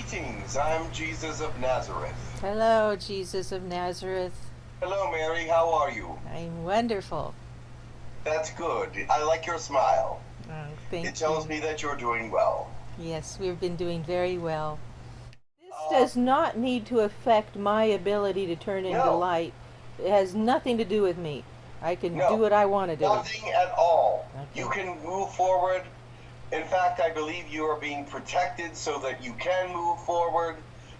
Greetings, I'm Jesus of Nazareth. Hello, Jesus of Nazareth. Hello, Mary, how are you? I'm wonderful. That's good. I like your smile. Oh, It thank tells you. me that you're doing well. Yes, we've been doing very well. This Um, does not need to affect my ability to turn into no, light. It has nothing to do with me. I can do no, what I want to do. nothing at all. You Okay. can move forward. In fact, I believe you are being protected so that you can move forward.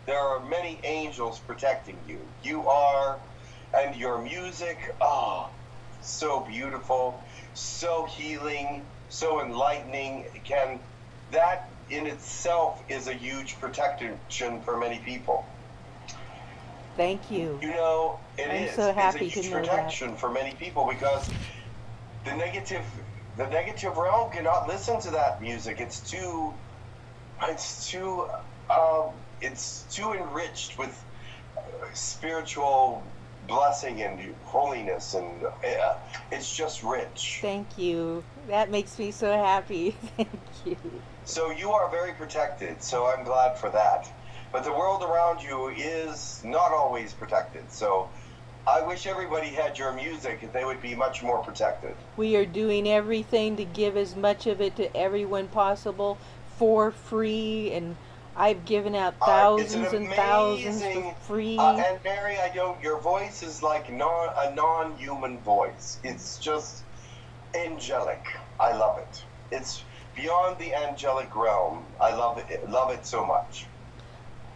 There are many angels protecting you. You are, and your music, so beautiful, so healing, so enlightening. That in itself is a huge protection for many people. Thank you. You know, I'm it's so a happy to huge know that. protection for many people because the negative the negative realm cannot listen to that music. It's too it's too enriched with spiritual blessing and holiness, and it's just rich. Thank you. That makes me so happy. Thank you. So you are very protected, so I'm glad for that. But the world around you is not always protected, so I wish everybody had your music and they would be much more protected. We are doing everything to give as much of it to everyone possible for free, and I've given out It's an thousands and thousands for amazing, free. and Mary, I don't. Your voice is like a non-human voice. It's just angelic. I love it. It's beyond the angelic realm. I love it so much.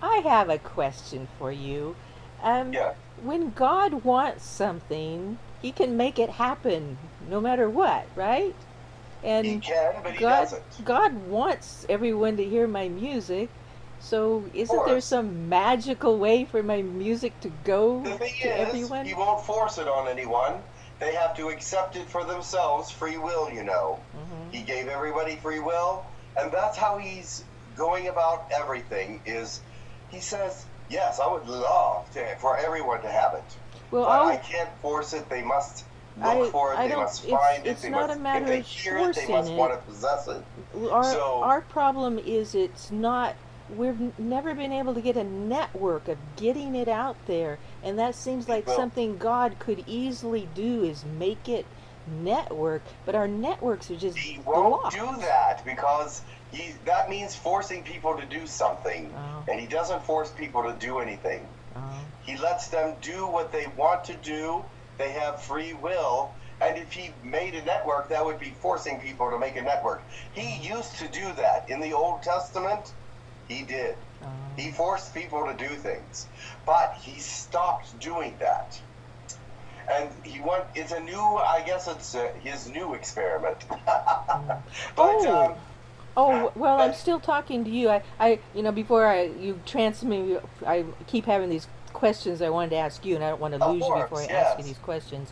I have a question for you. Um, Yeah, when God wants something, He can make it happen no matter what, right? he And can, but he God, doesn't. God wants everyone to hear my music. So, Of isn't there course. some magical way for my music to The go thing to is, he everyone? won't force it on anyone. They have to accept it for themselves, free will, you know. Hmm. He gave everybody free will, and that's how he's going about everything is he says, yes, I would love for everyone to have it, Well, but I I'll, can't force it. They must look for it. I They don't. must find it. It's They not must, a if matter they of hear it, they forcing must it. want to possess it. So, Our problem is it's not. We've never been able to get a network of getting it out there, and that seems he like will. something God could easily do is make it network, but our networks are just He won't do blocked. that because that means forcing people to do something, Oh, and he doesn't force people to do anything. oh. He lets them do what they want to do. They have free will. And if he made a network, that would be forcing people to make a network. He used to do that. In the Old Testament, he did. He Oh. forced people to do things. But he stopped doing that. And it's a new, I guess it's his new experiment. Mm. but, Oh, well, I'm but, still talking to you. Before you transmit me, I keep having these questions I wanted to ask you, and I don't want to of lose you before I course, ask you yes. these questions.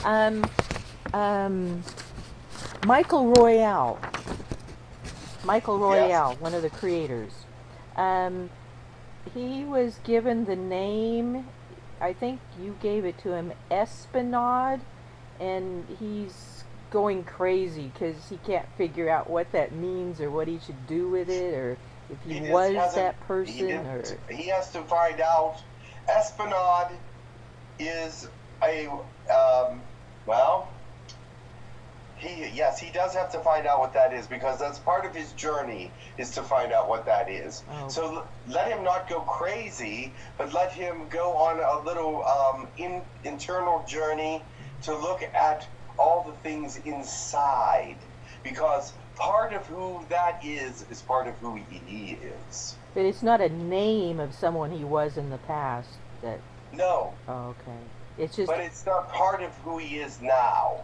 Um, um, Michael Royale, Michael Yes. Royale, one of the creators. Um, he was given the name. I think you gave it to him, Esplanade, and he's going crazy because he can't figure out what that means or what he should do with it, or if he He just was hasn't, that he person, or didn't, he has to find out. Esplanade is a, well, yes, he does have to find out what that is because that's part of his journey is to find out what that is. oh, So let him not go crazy, but let him go on a little internal journey to look at all the things inside because part of who that is part of who he is. but it's not a name of someone he was in the past. That No, okay, it's just but it's not part of who he is now.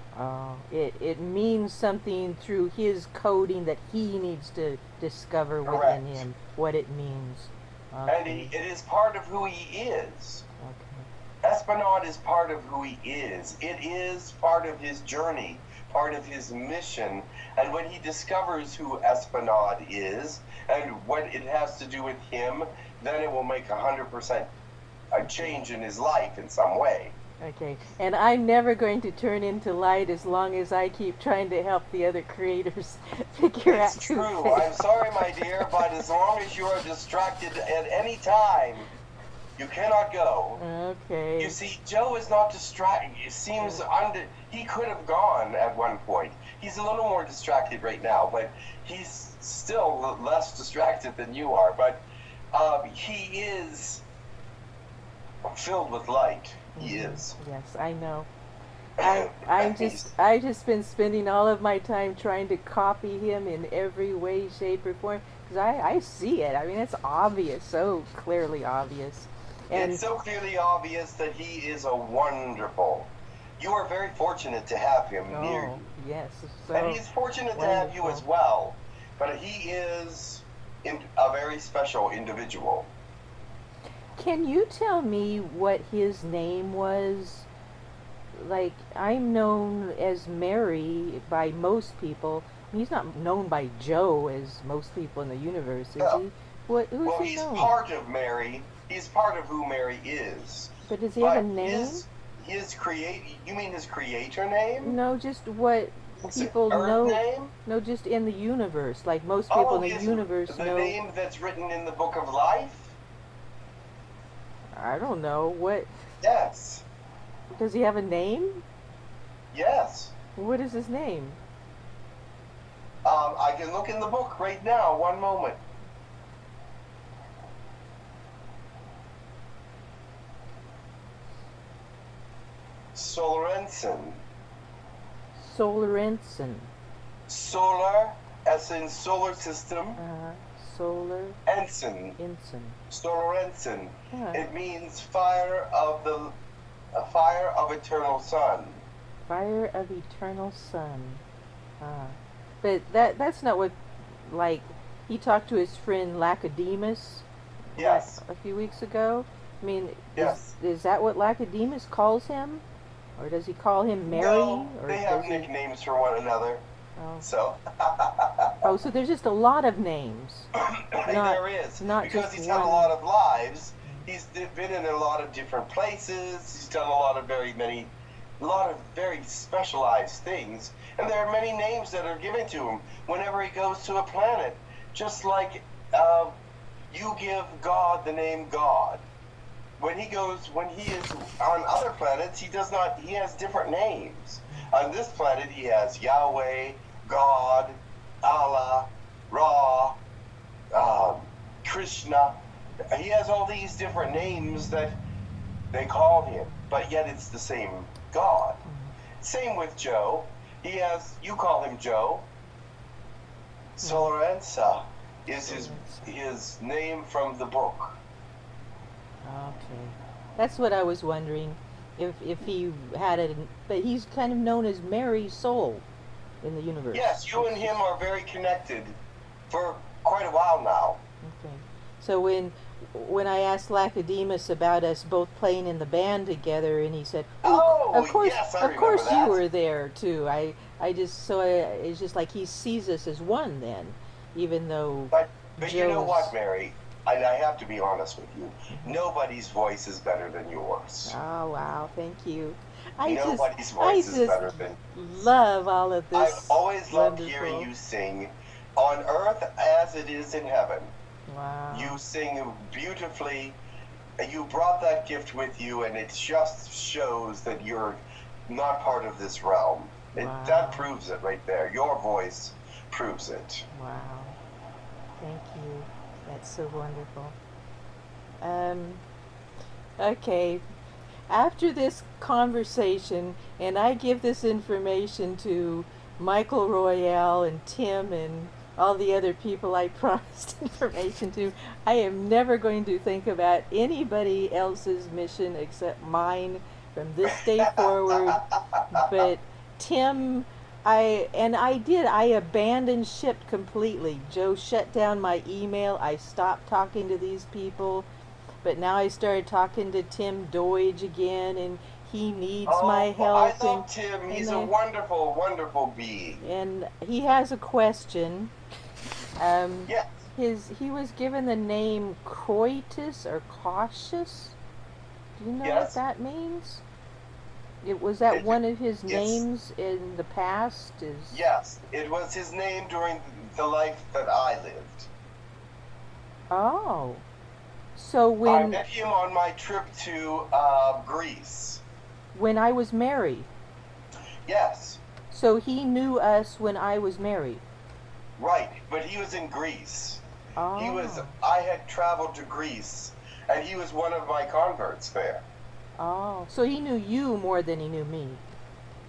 it means something through his coding that he needs to discover within Correct. him what it means. And Okay, it is part of who he is. okay. Esplanade is part of who he is. It is part of his journey, part of his mission. And when he discovers who Esplanade is and what it has to do with him, then it will make 100% a change in his life in some way. Okay, and I'm never going to turn into light as long as I keep trying to help the other creators figure It's out who true. they I'm sorry, are. my dear, but as long as you are distracted at any time, you cannot go. You Okay. see, Joe is not distracted. It seems he could have gone at one point. He's a little more distracted right now, but he's still less distracted than you are. But he is filled with light. He is. Yes, I know. I've just been spending all of my time trying to copy him in every way, shape, or form because I see it. I mean, it's obvious, so clearly obvious. It's And so clearly obvious that he is a wonderful. You are very fortunate to have him near oh you. yes, And so he's fortunate to have you as wonderful. well. But he is a very special individual. Can you tell me what his name was? Like, I'm known as Mary by most people. He's not known by Joe as most people in the universe, is Yeah. he? What? Who's Well, he he's known? part of Mary. He's part of who Mary is. But does he have a But name? his create you mean his creator name? No, just what His people earth know. name? No, just in the universe. Like most people Oh, in the universe the know. name that's written in the book of life? I don't know. What? Yes. Does he have a name? Yes. What is his name? I can look in the book right now. One moment. Solarensen. Solarensen. Solar, as in solar system. Solar Ensign. ensign. Solarensen. Uh, It means fire of eternal sun. Fire of eternal sun. But that's not what, like, he talked to his friend Lacedemus Yes. a few weeks ago. I mean, Yes. is that what Lacedemus calls him? Or does he call him Mary? No, Or they have does he? nicknames for one another. Oh. So Oh, so there's just a lot of names. there is. not Because just he's had a one. lot of lives. He's been in a lot of different places. He's done a lot of very specialized things. And there are many names that are given to him whenever he goes to a planet. Just like you give God the name God. When he is on other planets, he has different names. On this planet, he has Yahweh, God, Allah, Ra, Krishna. He has all these different names that they call him, but yet it's the same God. Same with Joe. You call him Joe. Solarensa is his name from the book. Okay, that's what I was wondering. If he had it, but he's kind of known as Mary's soul in the universe. Yes, you and him are very connected for quite a while now. Okay, so when I asked Lacedemus about us both playing in the band together, and he said, Oh, of course, yes, I of remember course you that. were there too." It's just like he sees us as one then, even though But you know Joe's. what, Mary? I have to be honest with you. Nobody's voice is better than yours. Oh wow, thank you. Nobody's I voice is just better than. love all of I've this. always loved Wonderful. hearing you sing, on earth as it is in heaven. Wow. You sing beautifully. You brought that gift with you, and it just shows that you're not part of this realm. Wow. That proves it right there. Your voice proves it. Wow. Thank you. That's so wonderful. Okay. After this conversation, and I give this information to Michael Royale and Tim and all the other people I promised information to, I am never going to think about anybody else's mission except mine from this day forward. But Tim, I abandoned ship completely. Joe shut down my email. I stopped talking to these people. But now I started talking to Tim Doige again, and he needs my help. I love Tim. He's a wonderful, wonderful being. And he has a question. Yes. He was given the name Coitus or Cautious. Do you know what Yes. that means? It was that It, one of his it's names in the past is. yes, it was his name during the life that I lived. Oh. So I when met him on my trip to Greece. when I was married. Yes, So he knew us when I was married. right, but he was in Greece. Oh. I had traveled to Greece, and he was one of my converts there. Oh. So he knew you more than he knew me.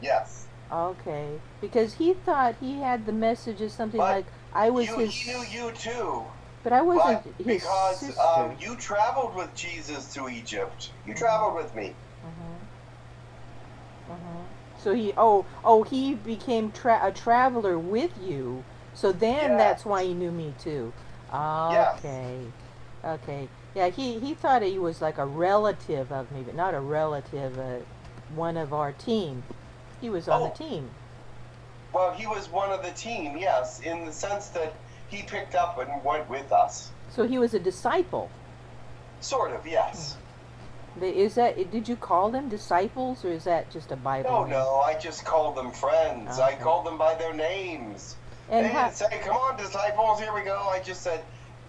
Yes, Okay. Because he thought he had the message as something but like I was he knew his, you too. but I wasn't But his because sister. you traveled with Jesus to Egypt, you traveled with me. Mhm. Mhm. So he became a traveler with you. So then Yes, that's why he knew me too. yes. Okay. Okay. Yeah, he thought he was like a relative of me, but not a relative, one of our team. He was on the Oh, team. well, he was one of the team, yes, in the sense that he picked up and went with us. So he was a disciple. Sort of, yes. Is that, did you call them disciples or is that just a Bible No, name? no, I just called them friends. I Okay. called them by their names. And They how, didn't say, come on, disciples, here we go. I just said,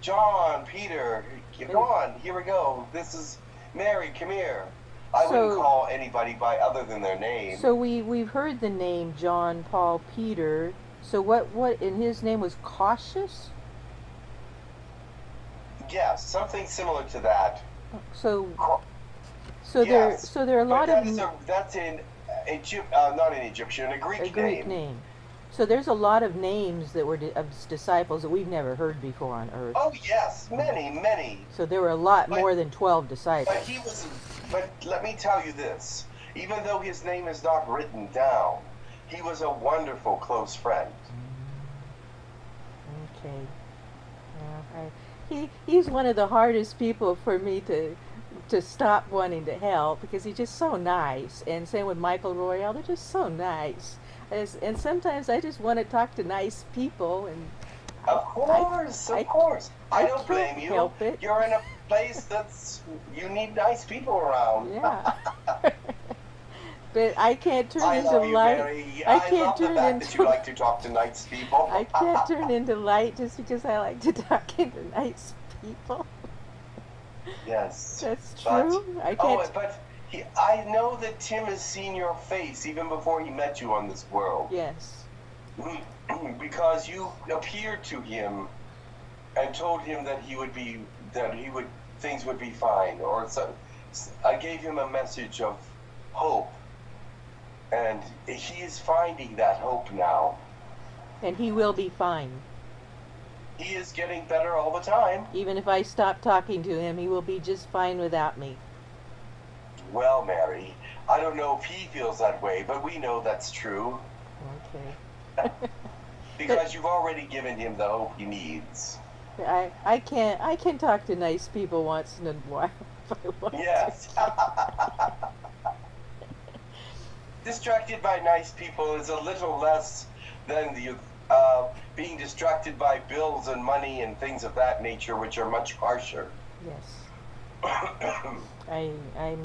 John, Peter, come on, here we go. This is Mary, come here. I wouldn't so call anybody by other than their name. so we've heard the name John, Paul, Peter. So what in his name was cautious? Yes, something similar to that. So Co- Yes, so there are a but lot of that's in Egypt, not in Egyptian, a a Greek Greek name. name. So there's a lot of names that were of disciples that we've never heard before on earth. Oh yes, many, many. So there were a lot But more than 12 but disciples. he was. But let me tell you this: even though his name is not written down, he was a wonderful close friend. Okay. Yeah, he's one of the hardest people for me to stop wanting to help because he's just so nice. And same with Michael Royale, they're just so nice. And sometimes I just want to talk to nice people, and I Of course, of I course. I I don't can't blame you. help it. You're in a place that's you need nice people around. Yeah. But I can't turn I into love you, light. Mary. I I can't love the turn fact that you into like to talk to nice people. I can't turn into light just because I like to talk into nice people. Yes, That's but true. I oh, can't. but I know that Tim has seen your face even before he met you on this world, Yes. because you appeared to him and told him that he would things would be fine, or so. I gave him a message of hope, and he is finding that hope now. And he will be fine. He is getting better all the time. Even if I stop talking to him, he will be just fine without me. Well, Mary, I don't know if he feels that way, but we know that's true. Okay. Because you've already given him the hope he needs. I can talk to nice people once in a while if I want Yes. Distracted by nice people is a little less than the being distracted by bills and money and things of that nature, which are much harsher. to. Yes. I I'm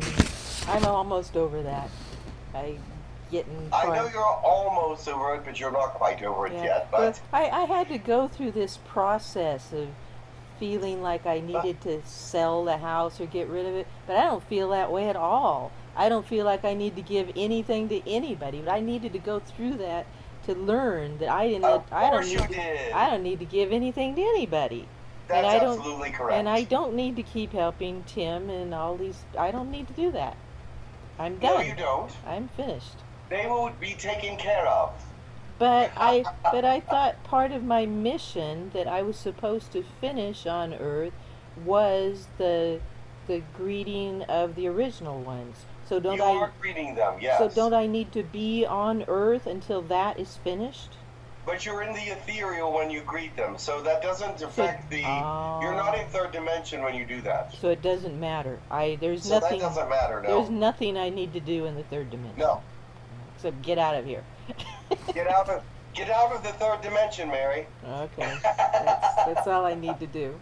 I'm almost over that. I getting I far. know you're almost over it, but you're not quite over it Yeah. yet. But But I had to go through this process of feeling like I needed to sell the house or get rid of it, but I don't feel that way at all. I don't feel like I need to give anything to anybody, but I needed to go through that to learn that of course you did. I don't need to give anything to anybody. And That's absolutely and I correct. don't need to keep helping Tim and all these. I don't need to do that. I'm No, done. you don't. I'm finished. They will be taken care of. But I thought part of my mission that I was supposed to finish on Earth was the greeting of the original ones. You are greeting them, So yes. don't I need to be on Earth until that is finished? But you're in the ethereal when you greet them, so that doesn't affect the. You're not in third dimension when you do that. So it doesn't matter. There's So nothing that doesn't matter, there's no. nothing I need to do in the third dimension. No. Except get out of here. Get out of the third dimension, Mary. Okay. That's all I need to do.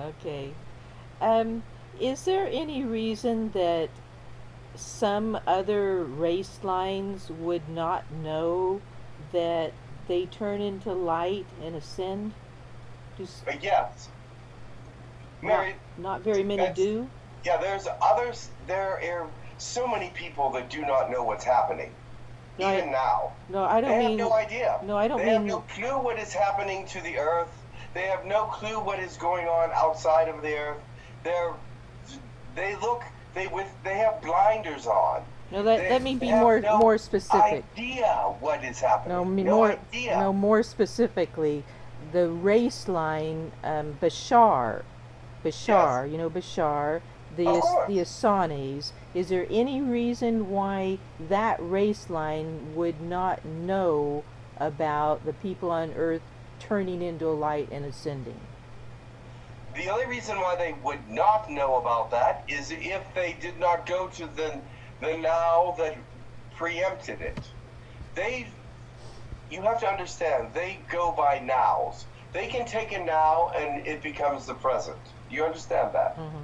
Okay. Um, is there any reason that some other race lines would not know that they turn into light and ascend? Just Yes, not Mary. not very many That's, do. yeah, there's others. There are so many people that do not know what's happening, No, even now. no, I don't They have mean. no idea. No, I don't They have mean. no clue what is happening to the earth. They have no clue what is going on outside of the earth. They're, they look, they have blinders on. No, let me They be have no more specific. idea what is happening. No, No more idea. no more specifically, the race line Bashar, Yes, you know Bashar, of course. The Asanes. Is there any reason why that race line would not know about the people on Earth turning into a light and ascending? The only reason why they would not know about that is if they did not go to the now that preempted it. They, you have to understand, they go by nows. They can take a now and it becomes the present. You understand that? Mm-hmm.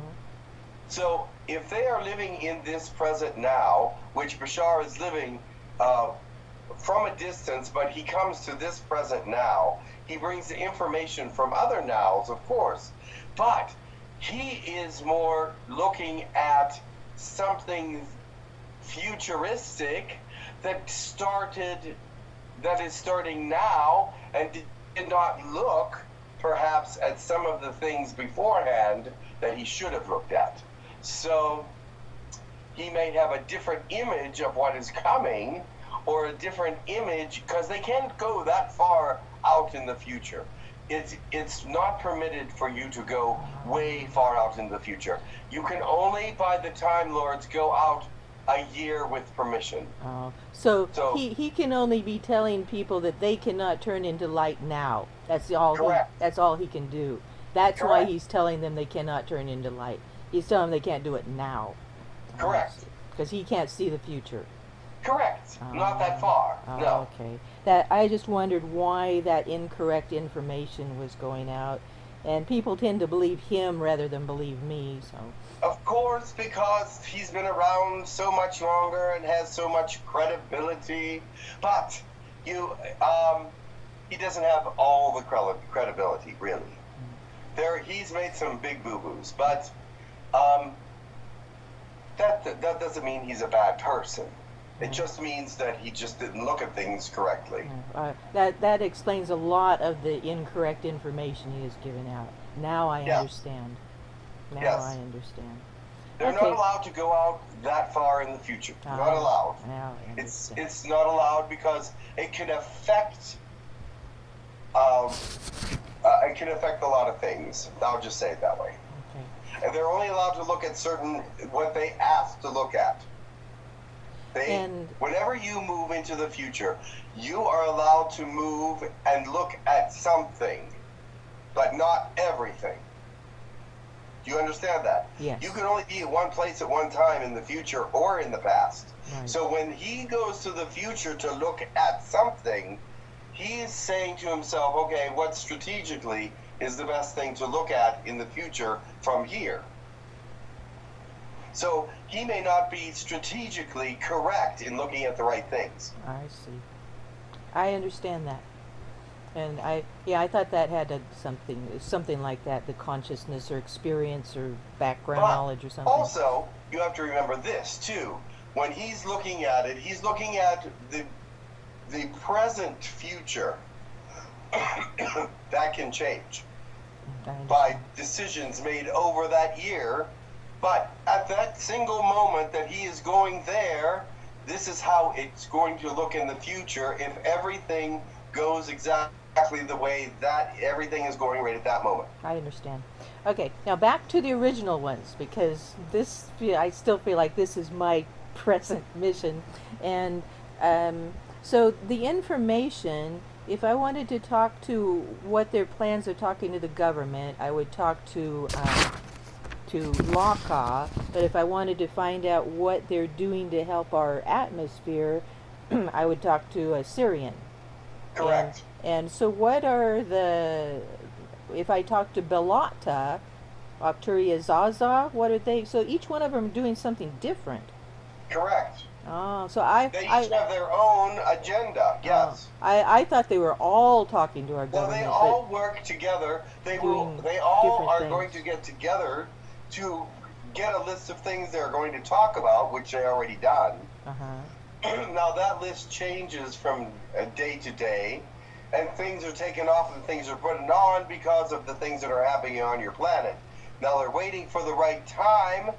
So if they are living in this present now, which Bashar is living from a distance, but he comes to this present now, he brings the information from other nows, of course, but he is more looking at something futuristic that is starting now, and did not look perhaps at some of the things beforehand that he should have looked at. So he may have a different image of what is coming, or a different image, because they can't go that far out in the future. It's not permitted for you to go way far out in the future. You can only, by the Time Lords, go out a year with permission. So So he can only be telling people that they cannot turn into light now. correct, That's all he can do. That's why correct, he's telling them they cannot turn into light. He's telling them they can't do it now. correct, Because he can't see the future. correct. Not that far. No. Okay. That I just wondered why that incorrect information was going out, and people tend to believe him rather than believe me. So. Of course, because he's been around so much longer and has so much credibility. But he doesn't have all the credibility, really. He's made some big boo-boos, but that doesn't mean he's a bad person. It just means that he just didn't look at things correctly. That explains a lot of the incorrect information he has given out. Now I understand. Now Yes. I understand. They're not allowed to go out that far in the future. Not allowed. Now I understand. It's not allowed because it can affect a lot of things. I'll just say it that way. Okay. And they're only allowed to look at what they ask to look at. Whenever you move into the future, you are allowed to move and look at something, but not everything. Do you understand that? Yes. You can only be at one place at one time in the future or in the past. Right. So when he goes to the future to look at something, he is saying to himself, okay, what strategically is the best thing to look at in the future from here? So he may not be strategically correct in looking at the right things. I see. I understand that. And I thought that had something like that, the consciousness or experience or background But knowledge or something. also, you have to remember this too. When he's looking at it, he's looking at the present future that can change by decisions made over that year. But at that single moment that he is going there, this is how it's going to look in the future if everything goes exactly the way that everything is going right at that moment. I understand. Okay, now back to the original ones, because I still feel like this is my present mission. And so the information, if I wanted to talk to what their plans of talking to the government, I would talk to Laka, but if I wanted to find out what they're doing to help our atmosphere, I would talk to a Syrian. Correct. And so what are if I talk to Belata, Octuria Zaza, what are they? So each one of them are doing something different. Correct. Oh, so They each have their own agenda. oh, Yes. I thought they were all talking to our Well, they government, but all work together. doing They all different are things. going to get together to get a list of things they're going to talk about, which they already done. Uh-huh. Now that list changes from day to day, and things are taken off and things are put on because of the things that are happening on your planet. Now they're waiting for the right time.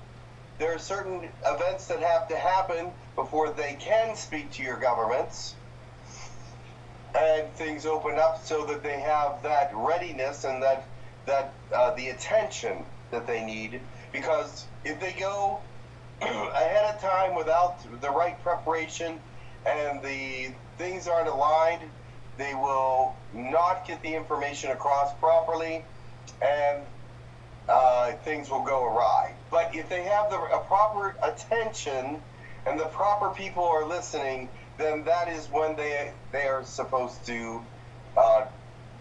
There are certain events that have to happen before they can speak to your governments, and things open up so that they have that readiness and that the attention that they need. Because if they go ahead of time without the right preparation and the things aren't aligned, they will not get the information across properly, and things will go awry. But if they have a proper attention and the proper people are listening, then that is when they are supposed to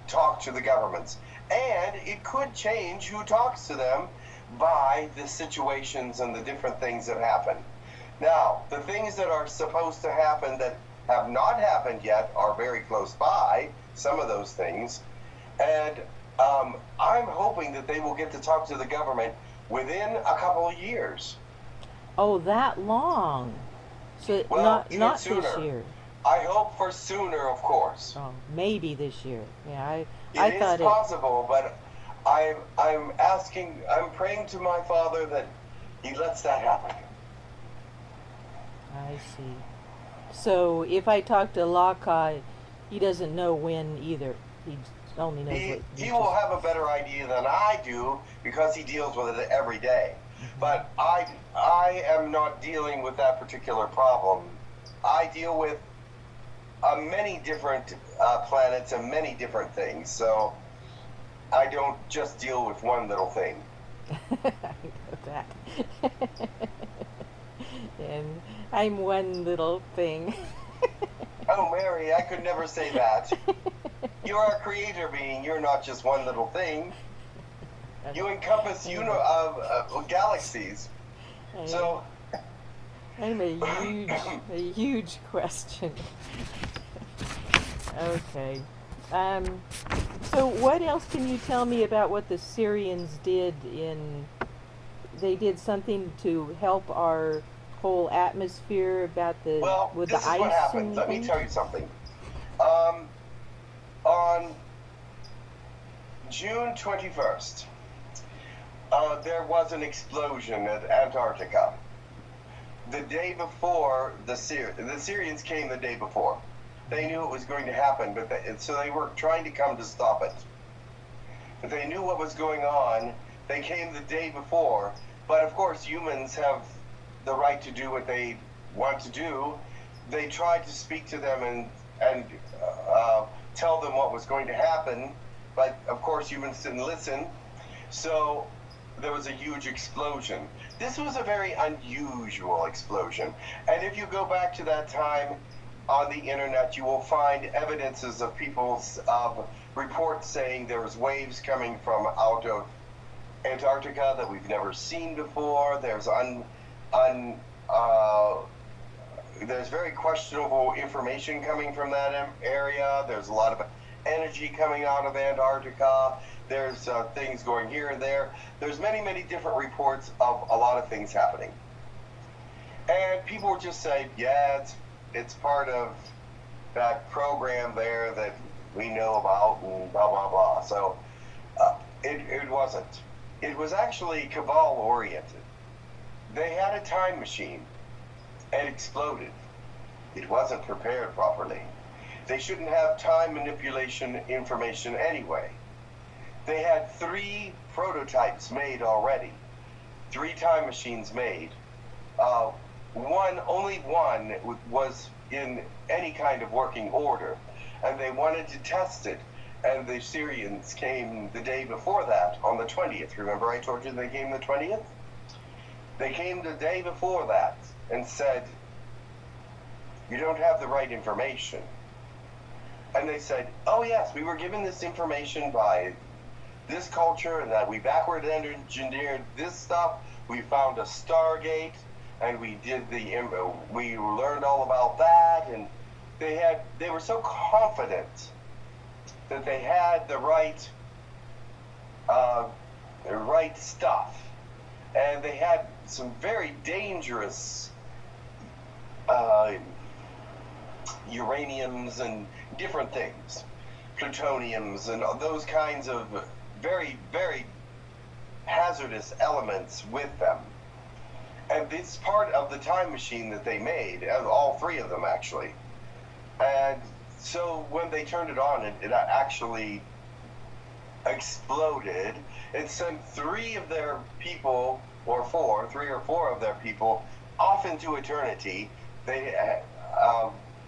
talk to the governments. And it could change who talks to them by the situations and the different things that happen. Now, the things that are supposed to happen that have not happened yet are very close by, some of those things. And I'm hoping that they will get to talk to the government within a couple of years. Oh, that long. So Well, not sooner. this year. I hope for sooner, of course. Oh, maybe this year. Yeah, It I is thought possible, but I'm praying to my Father that He lets that happen. I see. So if I talk to Laka, he doesn't know when either. He only knows what. He will have a better idea than I do because he deals with it every day. But I am not dealing with that particular problem. I deal with many different planets and many different things. So I don't just deal with one little thing. I know that. And I'm one little thing. Oh, Mary, I could never say that. You are a creator being. You're not just one little thing. You encompass galaxies. So I'm a huge question. Okay. So what else can you tell me about what the Syrians did they did something to help our whole atmosphere about the with this the is ice what happened. and Let me things? tell you something. On June 21st, there was an explosion at Antarctica. The day before, the Syrians came the day before. They knew it was going to happen, so they were trying to come to stop it. But they knew what was going on. They came the day before. But of course, humans have the right to do what they want to do. They tried to speak to them and tell them what was going to happen. But of course, humans didn't listen. So there was a huge explosion. This was a very unusual explosion. And if you go back to that time on the internet, you will find evidences of people's reports saying there was waves coming from out of Antarctica that we've never seen before. There's there's very questionable information coming from that area. There's a lot of energy coming out of Antarctica. There's things going here and there. There's many different reports of a lot of things happening. And people would just say, yeah, it's part of that program there that we know about and blah, blah, blah. So it wasn't. It was actually cabal-oriented. They had a time machine and exploded. It wasn't prepared properly. They shouldn't have time manipulation information anyway. They had 3 prototypes made already. 3 time machines made. Only one was in any kind of working order, and they wanted to test it. And the Syrians came the day before that, on the 20th. Remember I told you they came the 20th? They came the day before that and said, you don't have the right information. And they said, oh yes, we were given this information by this culture and that we backward engineered this stuff. We found a Stargate. and we we learned all about that, and they were so confident that they had the right stuff, and they had some very dangerous uraniums and different things, plutoniums and those kinds of very, very hazardous elements with them. And it's part of the time machine that they made, and all three of them actually. And so when they turned it on, it actually exploded. It sent three or four of their people off into eternity.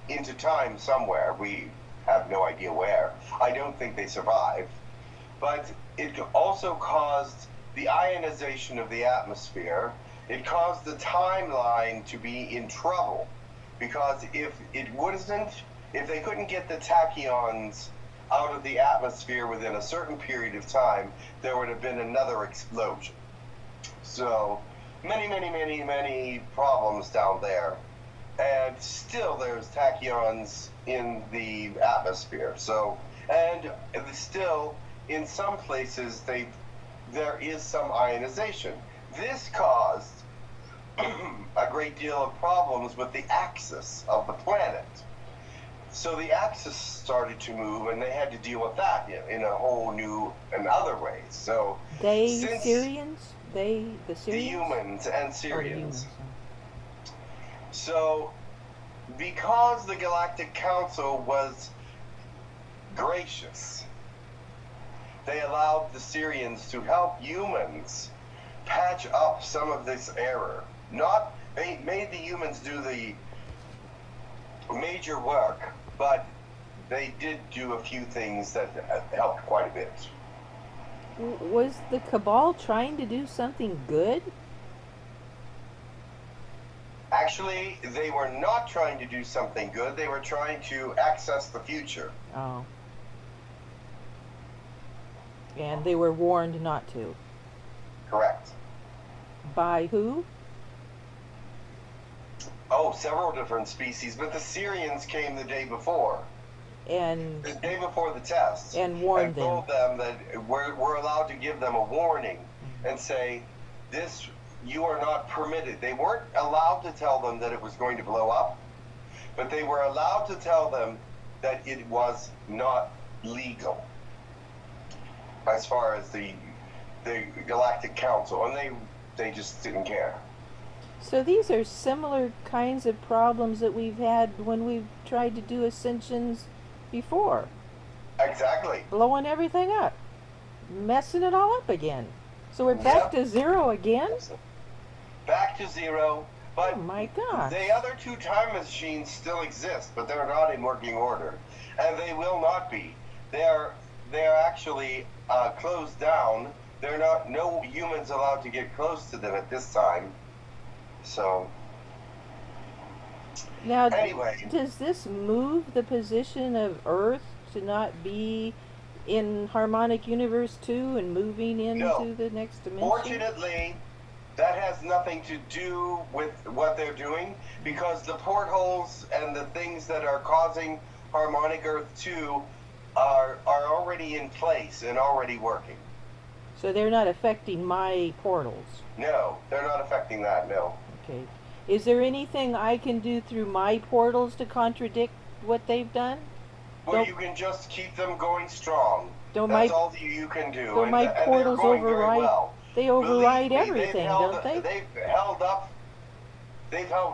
Into time somewhere. We have no idea where. I don't think they survived. But it also caused the ionization of the atmosphere. It caused the timeline to be in trouble, because if they couldn't get the tachyons out of the atmosphere within a certain period of time, there would have been another explosion. So many problems down there. And still there's tachyons in the atmosphere. So, and still in some places there is some ionization. This caused a great deal of problems with the axis of the planet. So the axis started to move, and they had to deal with that in a whole new and other ways. So Syrians? The Syrians? The humans and Syrians. So, because the Galactic Council was gracious, they allowed the Syrians to help humans patch up some of this error. They made the humans do the major work, but they did do a few things that helped quite a bit. Was the Cabal trying to do something good? Actually, they were not trying to do something good. They were trying to access the future. Oh. And they were warned not to. Correct. By who? Oh, several different species, but the Syrians came the day before. And the day before the test. And warned them. And told them that we're allowed to give them a warning and say, you are not permitted. They weren't allowed to tell them that it was going to blow up, but they were allowed to tell them that it was not legal as far as the Galactic Council, and they just didn't care. So these are similar kinds of problems that we've had when we've tried to do ascensions before. Exactly. Blowing everything up. Messing it all up again. So we're back to zero again? Back to zero. But oh my God. The other two time machines still exist, but they're not in working order. And they will not be. They're actually closed down. No humans allowed to get close to them at this time. So now, anyway, does this move the position of Earth to not be in harmonic universe 2 and moving into the next dimension? Fortunately, that has nothing to do with what they're doing, because the portholes and the things that are causing harmonic Earth 2 are already in place and already working. So they're not affecting my portals? No, they're not affecting that, no. Okay. Is there anything I can do through my portals to contradict what they've done? Well, you can just keep them going strong. That's all you can do. Don't my portals override? Well. They override everything, don't they? They've held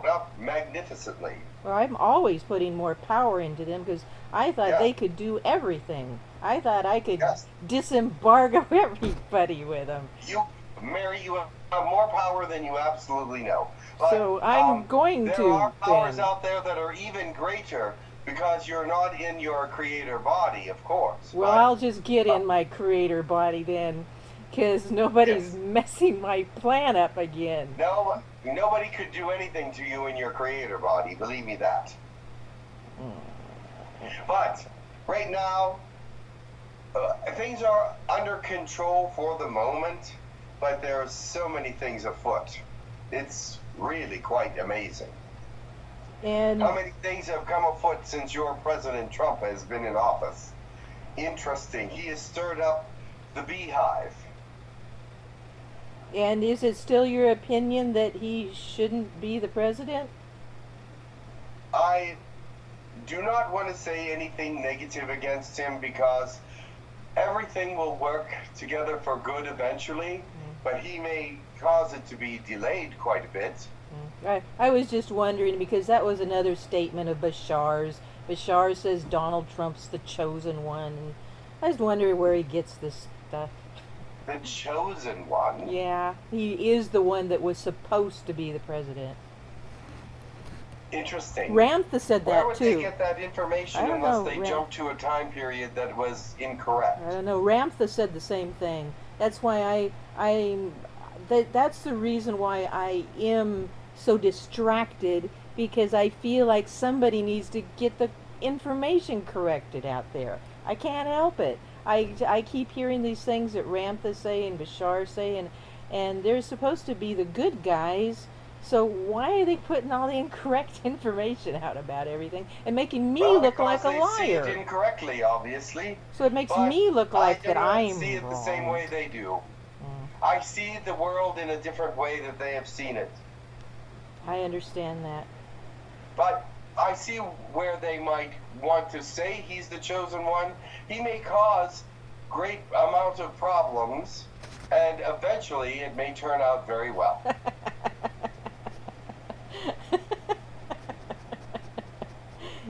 up magnificently. Well, I'm always putting more power into them, because I thought they could do everything. I thought I could disembargo everybody with them. Mary, you have more power than you absolutely know. But, so I'm going to. There are powers out there that are even greater, because you're not in your creator body, of course. Well, I'll just get in my creator body then, because nobody's messing my plan up again. No, nobody could do anything to you in your creator body, believe me that. But right now, things are under control for the moment, but there are so many things afoot. It's really quite amazing. And how many things have come afoot since your President Trump has been in office? Interesting. He has stirred up the beehive. And is it still your opinion that he shouldn't be the president? I do not want to say anything negative against him because everything will work together for good eventually, but he may cause it to be delayed quite a bit. I was just wondering because that was another statement of Bashar's. Bashar says Donald Trump's the chosen one. And I was wondering where he gets this stuff. The chosen one? Yeah, he is the one that was supposed to be the president. Interesting. Ramtha said that Where would too. they get that information unless they jump to a time period that was incorrect? I don't know. Ramtha said the same thing. That's why that's the reason why I am so distracted, because I feel like somebody needs to get the information corrected out there. I can't help it. I keep hearing these things that Ramtha say and Bashar say, and they're supposed to be the good guys. So why are they putting all the incorrect information out about everything and making me look like a liar? They see it incorrectly, obviously. So it makes me look like that I'm wrong. I see it the same way they do. I see the world in a different way that they have seen it. I understand that. But I see where they might want to say he's the chosen one. He may cause great amount of problems, and eventually it may turn out very well.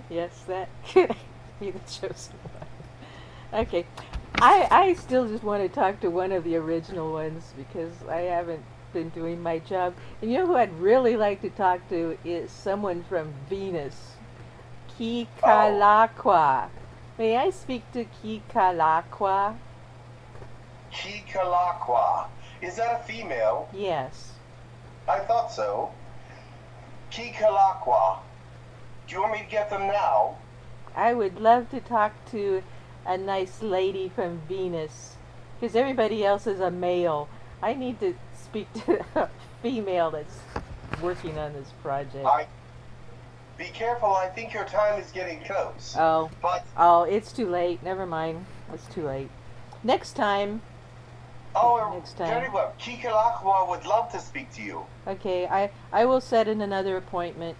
Yes, that could be the chosen one. Okay. I still just want to talk to one of the original ones because I haven't been doing my job. And you know who I'd really like to talk to is someone from Venus. Kikalakwa. May I speak to Kikalakwa? Kikalakwa. Is that a female? Yes. I thought so. Kikalakwa. Do you want me to get them now? I would love to talk to a nice lady from Venus, because everybody else is a male. I need to speak to a female that's working on this project. Be careful, I think your time is getting close. Oh, but it's too late. Never mind. It's too late. Next time. Next time. Very well. Kikalakwa would love to speak to you. Okay, I will set in another appointment.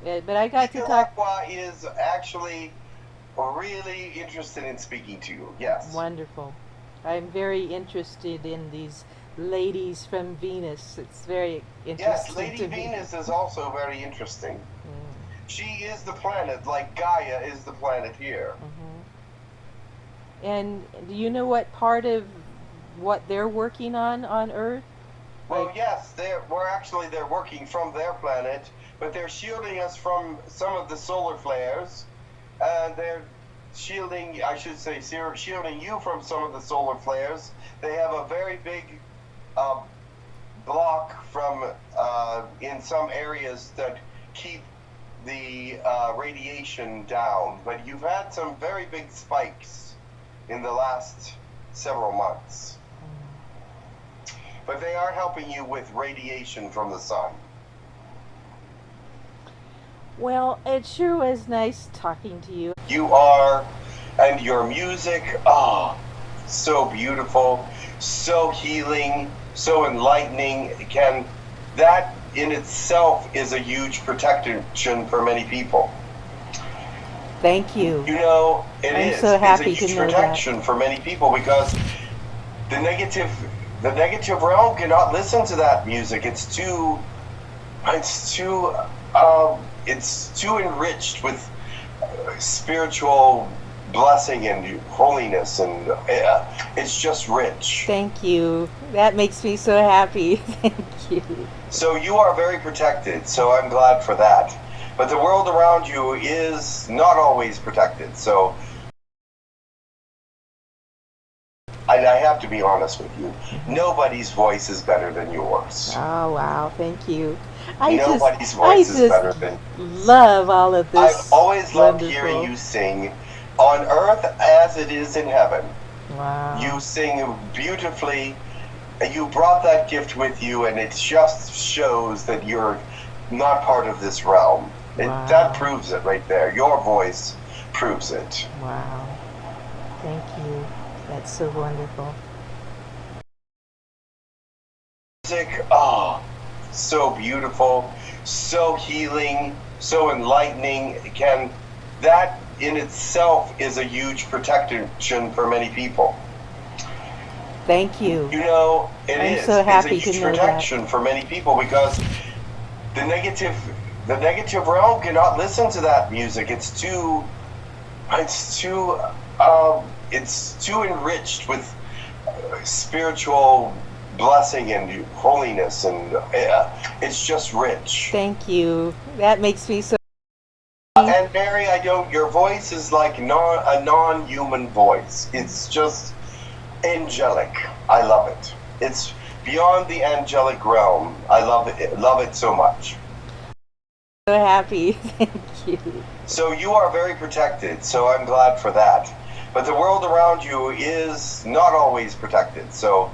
Yeah, but I got to talk. Kikalakwa is actually really interested in speaking to you. Yes. Wonderful. I'm very interested in these ladies from Venus. It's very interesting. Yes, Lady Venus is also very interesting. She is the planet, like Gaia is the planet here. And do you know what part of what they're working on Earth? Well, yes, they're working from their planet, but they're shielding us from some of the solar flares, and they're shielding you from some of the solar flares. They have a very big block from in some areas that keep the radiation down, but you've had some very big spikes in the last several months. But they are helping you with radiation from the sun. Well, it sure was nice talking to you. You are, and your music, so beautiful, so healing, so enlightening. That in itself is a huge protection for many people. Thank you. You know, I'm so happy it's a huge to know protection for many people because the negative realm cannot listen to that music. It's too enriched with spiritual blessing and holiness, and it's just rich. Thank you. That makes me so happy. Thank you. So you are very protected, so I'm glad for that. But the world around you is not always protected, so I have to be honest with you. Nobody's voice is better than yours. Oh, wow. Thank you. Nobody's voice is better than yours. Love all of this. I've always loved hearing you sing on earth as it is in heaven. Wow. You sing beautifully, you brought that gift with you, and it just shows that you're not part of this realm. Wow. That proves it right there. Your voice proves it. Wow. Thank you. That's so wonderful. Music, oh, so beautiful, so healing, so enlightening. That in itself is a huge protection for many people. Thank you. You know, I'm so happy it's a to huge know protection that. for many people, because the negative realm cannot listen to that music. It's too enriched with spiritual blessing and holiness, and it's just rich. Thank you. That makes me so. And Mary, your voice is like a non-human voice. It's just angelic. I love it. It's beyond the angelic realm. I love it so much. So happy. Thank you. So you are very protected, so I'm glad for that. But the world around you is not always protected. So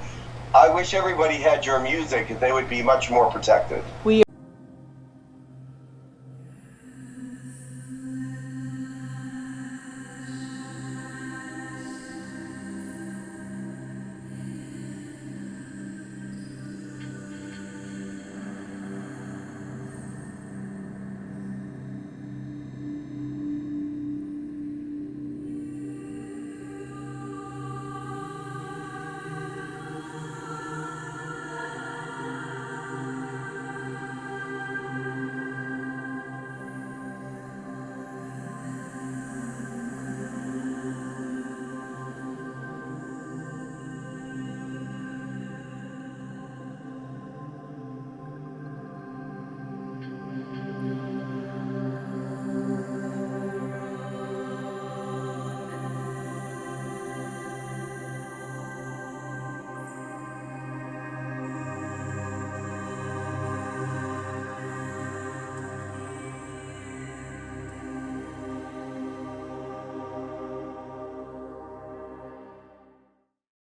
I wish everybody had your music, and they would be much more protected. We